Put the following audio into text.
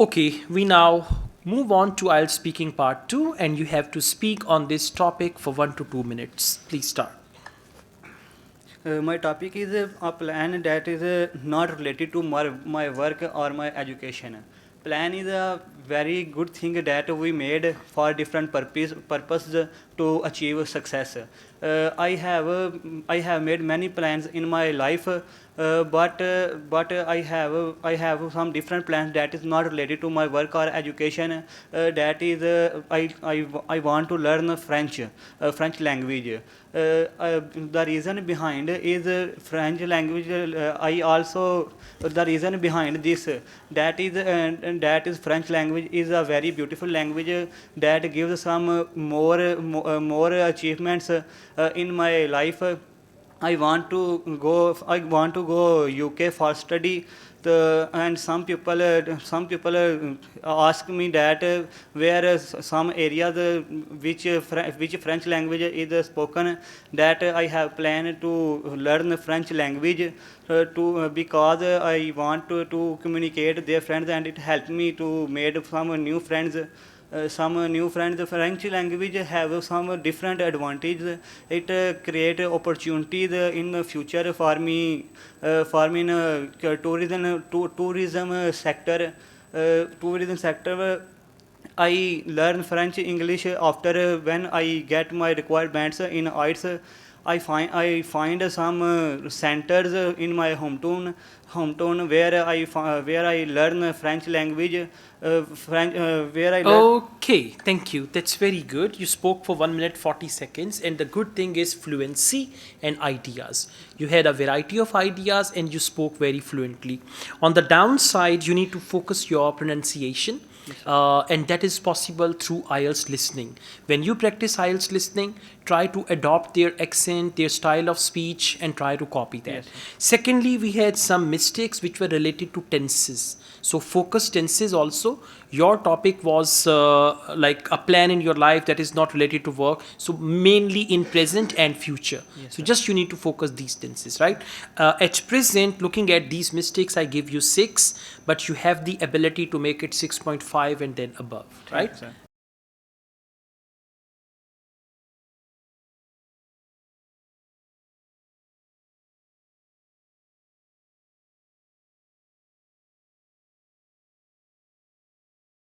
Okay, we now move on to IELTS speaking part 2, and you have to speak on this topic for 1 to 2 minutes. Please start. My topic is a plan that is not related to my work or my education. Plan is a very good thing that we made for different purpose to achieve success. I have made many plans in my life, but I have some different plans that is not related to my work or education. That is I want to learn French language. The reason behind is French language. I also the reason behind this that is French language is a very beautiful language that gives some more achievements in my life. I want to go UK for study. And some people ask me that where some areas which French language is spoken, that I have planned to learn French language to because I want to communicate their friends, and it helped me to made some new friends. French language have some different advantages. It create opportunities in the future for me in tourism sector. Tourism sector. I learn French English after when I get my requirements in IELTS. I find some centers in my hometown where I learn French language. Where I learn. Okay, thank you. That's very good. You spoke for 1 minute 40 seconds, and the good thing is fluency and ideas. You had a variety of ideas and you spoke very fluently. On the downside, you need to focus your pronunciation. And that is possible through IELTS listening. When you practice IELTS listening, try to adopt their accent, their style of speech, and try to copy that. Yes. Secondly, we had some mistakes which were related to tenses. So, focus tenses also. Your topic was like a plan in your life that is not related to work. So, mainly in present and future. Yes, So, sir. just you need to focus these tenses, right? At present, looking at these mistakes, I give you 6, but you have the ability to make it 6.5 and then above, right? Sir.